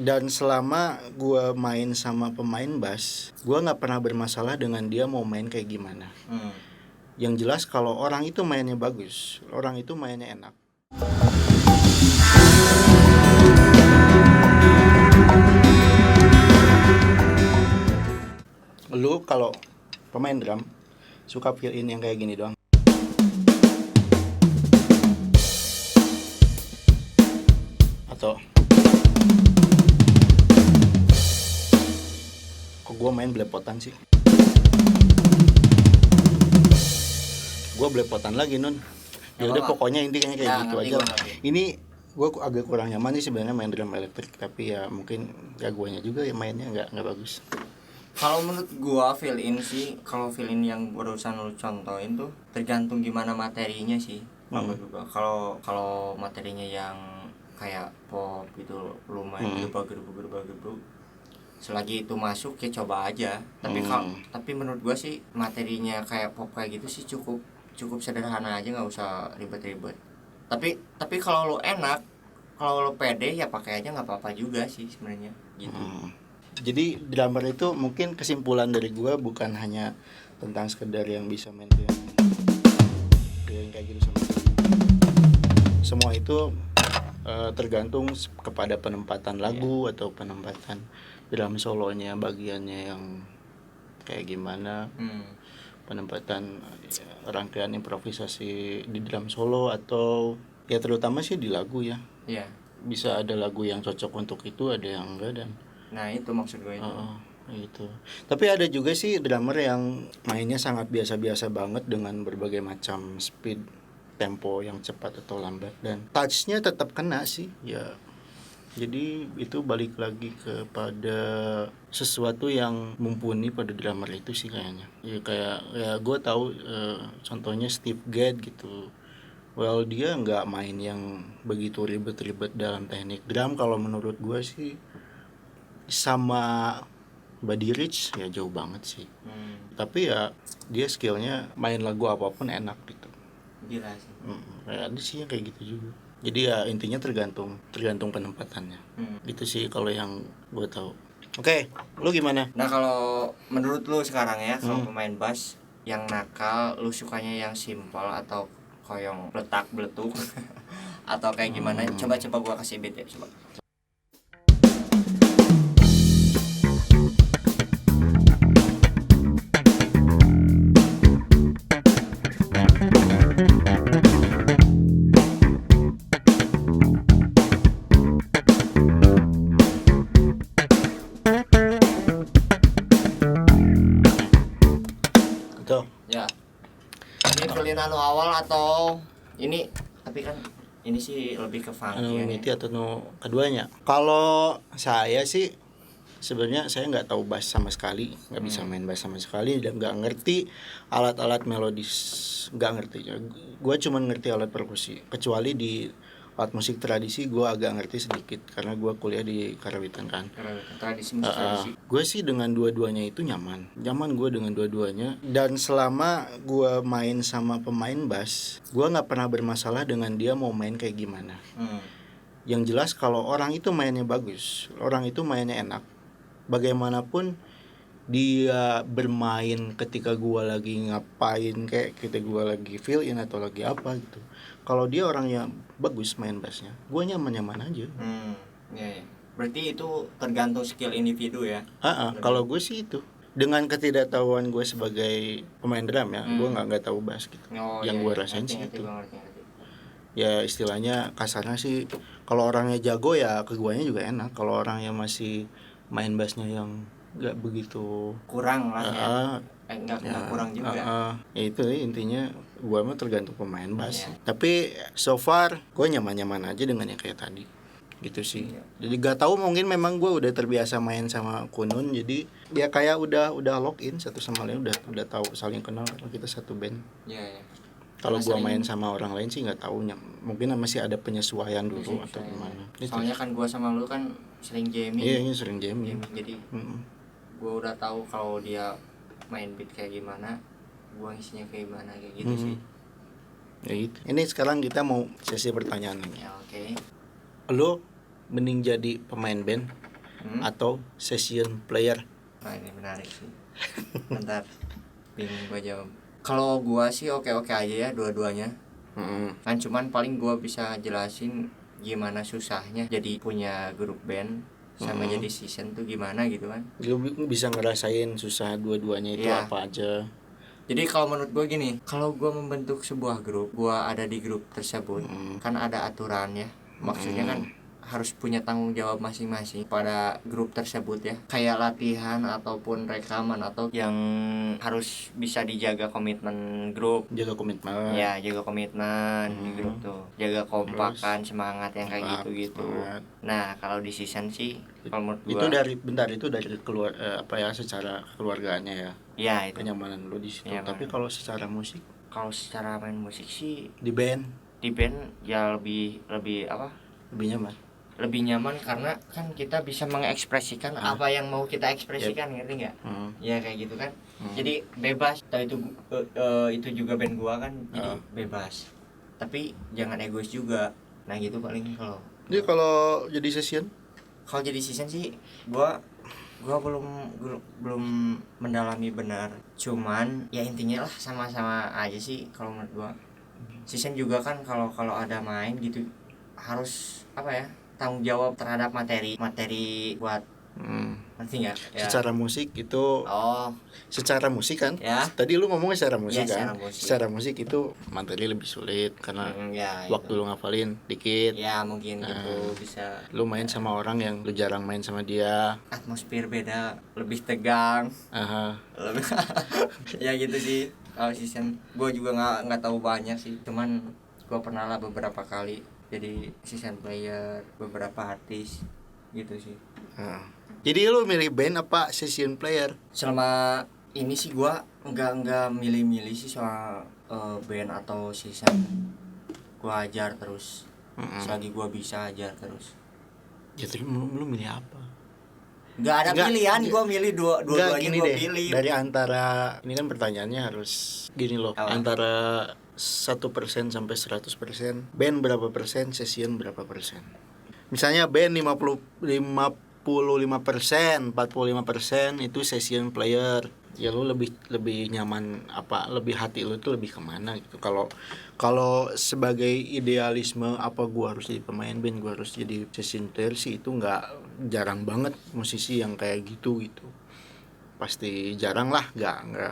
Dan selama gue main sama pemain bass, gue nggak pernah bermasalah dengan dia mau main kayak gimana. Yang jelas kalau orang itu mainnya bagus, orang itu mainnya enak. Lu kalau pemain drum suka feel in yang kayak gini doang. Atau kok gue main belepotan sih? Gue belepotan lagi Nun. Ya udah pokoknya intinya kayak gitu aja. Ini gue agak kurang nyaman sih sebenarnya main drum elektrik, tapi ya mungkin ya guanya juga ya mainnya nggak bagus. Kalau menurut gua feel in sih, kalau feel in yang barusan lu contohin tuh tergantung gimana materinya sih. Kalau materinya yang kayak pop gitu, lu main gerubah-gerubah selagi itu masuk ya coba aja. Tapi menurut gua sih materinya kayak pop kayak gitu sih cukup sederhana aja, nggak usah ribet-ribet. Tapi kalau lu enak, kalau lu pede ya pakai aja, nggak apa-apa juga sih sebenarnya gitu. Jadi drummer itu mungkin kesimpulan dari gue bukan hanya tentang sekedar yang bisa main yang kayak gitu sama. Semua itu tergantung kepada penempatan lagu atau penempatan drum solonya, bagiannya yang kayak gimana, penempatan rangkaian improvisasi di drum solo atau ya terutama sih di lagu ya. Bisa ada lagu yang cocok untuk itu, ada yang enggak dan. Nah itu maksud gue itu. Gitu. Tapi ada juga sih drummer yang mainnya sangat biasa-biasa banget dengan berbagai macam speed, tempo yang cepat atau lambat dan touch-nya tetap kena sih ya. Jadi itu balik lagi kepada sesuatu yang mumpuni pada drummer itu sih kayaknya. Ya kayak ya gue tahu contohnya Steve Gadd gitu. Well dia nggak main yang begitu ribet-ribet dalam teknik drum kalau menurut gue sih. Sama Buddy Rich ya jauh banget sih. Tapi ya dia skillnya main lagu apapun enak gitu. Gila sih. Ya ada sih yang kayak gitu juga. Jadi ya intinya tergantung penempatannya. Gitu sih kalau yang gue tahu. Oke, lu gimana? Nah kalau menurut lu sekarang ya, kalau pemain bass yang nakal, lu sukanya yang simpel atau koyong letak beletuk atau kayak gimana? Coba gua kasih beat ya, coba. Tuh. Ya. Ini feeling awal atau ini, tapi kan ini sih lebih ke funky ya. Atau keduanya. Kalau saya sih sebenarnya saya nggak tahu bass sama sekali, nggak bisa main bass sama sekali dan nggak ngerti alat-alat melodis, nggak ngerti. Gue cuma ngerti alat perkusi, kecuali di alat musik tradisi gue agak ngerti sedikit karena gue kuliah di Karawitan kan. Tradisi. Gue sih dengan dua-duanya itu nyaman gue dengan dua-duanya dan selama gue main sama pemain bass, gue nggak pernah bermasalah dengan dia mau main kayak gimana. Yang jelas kalau orang itu mainnya bagus, orang itu mainnya enak, bagaimanapun dia bermain ketika gue lagi ngapain, kayak ketika gue lagi fill in atau lagi apa gitu. Kalau dia orangnya bagus main bassnya, gue nyaman aja. Ya. Berarti itu tergantung skill individu ya. Kalau gue sih itu dengan ketidaktahuan gue sebagai pemain drum ya, gue nggak tahu bass gitu. Gue rasain sih itu. Ya istilahnya kasarnya sih, kalau orangnya jago ya ke guanya juga enak. Kalau orangnya masih main bassnya yang nggak begitu kurang lah ya. Nggak kurang juga. Ya itu intinya gue mah tergantung pemain bass. Tapi so far gue nyaman aja dengan yang kayak tadi gitu sih. Jadi gak tahu mungkin memang gue udah terbiasa main sama Kunun, jadi dia kayak udah lock in satu sama lain, udah tahu saling kenal karena kita satu band. Kalau gue main sama orang lain sih nggak tahu, mungkin masih ada penyesuaian dulu atau gimana. Soalnya kan gue sama lu kan sering jamming. Iya sering jamming. Jadi gue udah tahu kalau dia main beat kayak gimana, gue ngisinya kayak gimana kayak gitu sih. Ya gitu. Ini sekarang kita mau sesi pertanyaan ini. Ya oke. Lo mending jadi pemain band atau session player? Nah ini menarik sih. Bentar, bingung gua jawab. Kalau gua sih oke-oke aja ya dua-duanya. Kan cuman paling gua bisa jelasin gimana susahnya jadi punya grup band sama jadi season tuh gimana gitu kan. Lu bisa ngerasain susah dua-duanya itu Iya. apa aja. Jadi kalau menurut gue gini, kalau gue membentuk sebuah grup, gue ada di grup tersebut, kan ada aturannya. Maksudnya kan harus punya tanggung jawab masing-masing pada grup tersebut ya. Kayak latihan ataupun rekaman atau yang harus bisa dijaga komitmen grup. Jaga komitmen. Ya, jaga komitmen di grup tuh. Jaga kompakan, semangat yang kayak Kompak, gitu-gitu. semangat. Nah, kalau di season sih kalau menurut Itu gue dari keluar secara keluarganya ya. ya itu. Kenyamanan lu di situ. Kenyamanan. Tapi kalau secara musik Kalau secara main musik sih di band di band ya lebih apa lebih nyaman. lebih nyaman karena kan kita bisa mengekspresikan apa yang mau kita ekspresikan, ngerti nggak? Ya kayak gitu kan. Jadi bebas. Tahu itu juga band gua kan, jadi bebas tapi jangan egois juga. Nah gitu paling. Jadi kalau jadi session Kalau jadi season sih gua belum mendalami benar, cuman ya intinya lah sama-sama aja sih kalau menurut gua. Season juga kan kalau ada main gitu harus apa ya, tanggung jawab terhadap materi buat ngerti nggak ya? secara musik itu secara musik kan Ya. tadi lu ngomongnya secara musik Ya, kan secara musik. musik itu materi lebih sulit karena Ya, waktu itu. lu ngafalin dikit. Ya mungkin gitu bisa. Lu main sama orang yang lu jarang main sama dia. Atmosfer beda, lebih tegang. Lebih ya gitu sih. Kalau season gue juga nggak tahu banyak sih, cuman gue pernah lah beberapa kali jadi season player beberapa artis gitu sih. Jadi lu milih band apa session player? Selama ini sih gue nggak milih-milih sih soal band atau season. Gue ajar terus. Selagi gue bisa ajar terus. Jadi lu milih apa? Nggak ada pilihan, gue milih dua-duanya gini gue deh, pilih. dari antara ini kan pertanyaannya harus gini loh. Apa? Antara 1% sampai 100%, band berapa persen, session berapa persen? Misalnya band 55%, 45% itu session player. Ya lu lebih nyaman apa, lebih hati lu itu lebih kemana gitu. Kalau sebagai idealisme apa gua harus jadi pemain band, gua harus jadi session player sih, itu jarang banget musisi yang kayak gitu. Pasti jarang lah,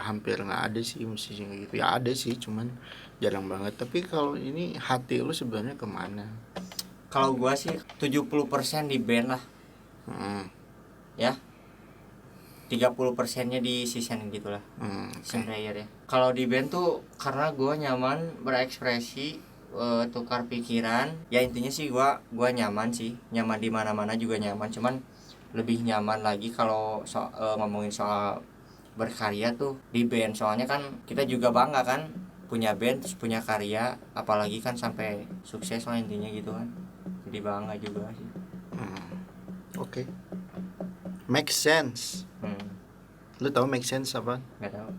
hampir nggak ada sih musisi yang gitu. Ya ada sih, cuman jarang banget. Tapi kalau ini hati lu sebenarnya kemana? Kalau gua sih 70% di band lah. Ya. 30%-nya di season gitulah. Season player ya. Kalau di band tuh karena gua nyaman berekspresi, tukar pikiran. Ya intinya sih gua nyaman sih. Nyaman di mana-mana juga nyaman, cuman lebih nyaman lagi kalau ngomongin soal berkarya tuh di band. Soalnya kan kita juga bangga kan punya band terus punya karya, apalagi kan sampai sukses lah intinya gitu kan. Jadi bangga juga sih. Oke. Make sense. Lu tahu make sense apa? Nggak tahu.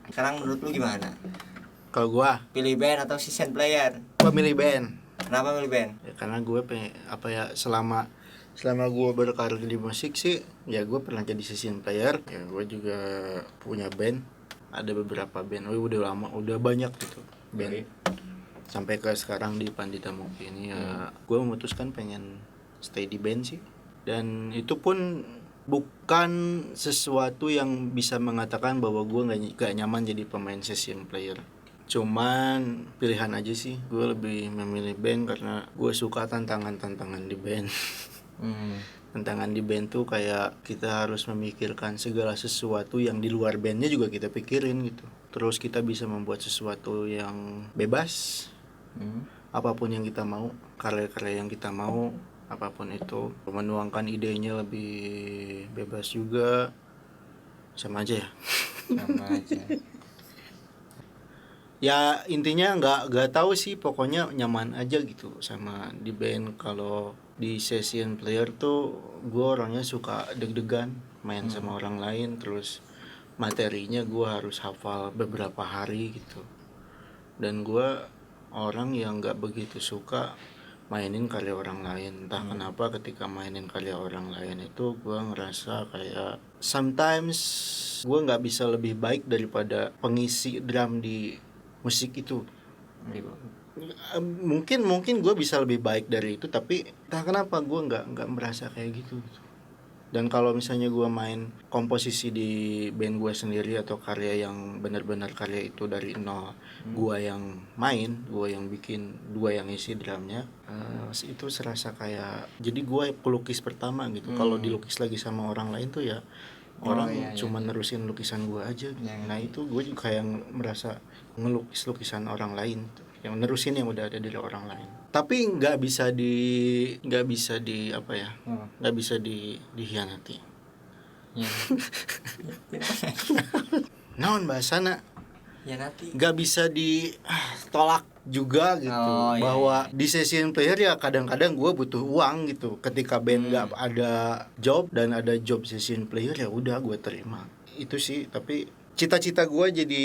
Sekarang menurut lu gimana? Kalau gua Pilih band atau season player? milih band. Kenapa milih band? Ya, karena gue selama gue berkarir di musik sih, ya gue pernah jadi session player. Ya gue juga punya band, ada beberapa band. Udah lama, udah banyak gitu band. Sampai ke sekarang di Pandita Mukti ini ya gue memutuskan pengen stay di band sih. Dan itu pun bukan sesuatu yang bisa mengatakan bahwa gue gak nyaman jadi pemain session player. Cuman pilihan aja sih, gue lebih memilih band karena gue suka tantangan di band. Tantangan di band tuh kayak kita harus memikirkan segala sesuatu yang di luar bandnya juga kita pikirin gitu. Terus kita bisa membuat sesuatu yang bebas, apapun yang kita mau, karya-karya yang kita mau, apapun itu, menuangkan idenya lebih bebas juga. Sama aja ya. Sama aja. Ya intinya nggak tahu sih, pokoknya nyaman aja gitu sama di band. Kalau di session player tuh gue orangnya suka deg-degan main sama orang lain, terus materinya gue harus hafal beberapa hari gitu. Dan gue orang yang nggak begitu suka mainin karya orang lain. Entah kenapa ketika mainin karya orang lain itu gue ngerasa kayak sometimes gue nggak bisa lebih baik daripada pengisi drum di musik itu. Mungkin gue bisa lebih baik dari itu, tapi entah kenapa gue nggak merasa kayak gitu. Dan kalau misalnya gue main komposisi di band gue sendiri atau karya yang benar-benar karya itu dari nol, gue yang main, gue yang bikin, gue yang isi drumnya, itu serasa kayak jadi gue pelukis pertama gitu. Kalau dilukis lagi sama orang lain tuh ya orang cuma nerusin lukisan gue aja. Nah itu gue juga kayak merasa ngelukis lukisan orang lain, yang nerusin yang udah ada dari orang lain. Tapi nggak bisa di apa ya, nggak bisa dihianati. Naon bahasana? Ya nanti Nggak bisa ditolak juga gitu. Bahwa di session player ya kadang-kadang gue butuh uang gitu. Ketika band nggak ada job dan ada job session player, ya udah gue terima. Itu sih. Tapi cita-cita gue jadi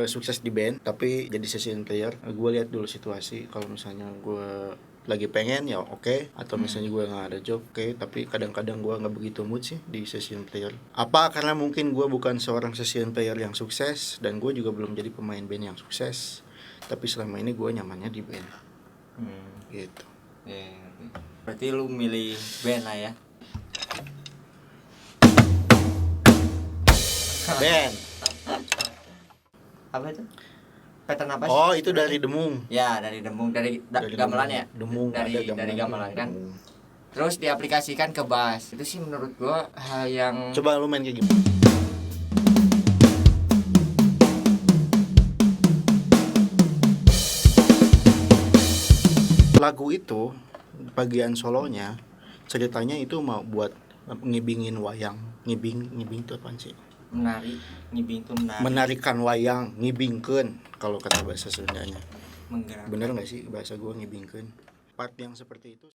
sukses di band, tapi jadi session player. Gue lihat dulu situasi. Kalau misalnya gue lagi pengen ya oke, atau misalnya gue nggak ada job oke. Tapi kadang-kadang gue nggak begitu mood sih di session player. Apa karena mungkin gue bukan seorang session player yang sukses, dan gue juga belum jadi pemain band yang sukses. Tapi selama ini gue nyamannya di band. Gitu. Berarti lu milih band lah ya. Band. Apa itu? Pattern apa sih? Oh, itu dari Demung. Ya, dari Demung, dari gamelan ya. Demung, dari gamelan kan. Demung. Terus diaplikasikan ke bass. Itu sih menurut gua hal yang Coba lu main kayak gimana? Lagu itu bagian solonya ceritanya itu mau buat ngibingin wayang. Ngibing itu apaan sih? ngibing tuh Menarikan wayang, ngibingkeun kalau kata bahasa Sundanya. menggerak. Bener nggak sih bahasa gua ngibingkeun? Part yang seperti itu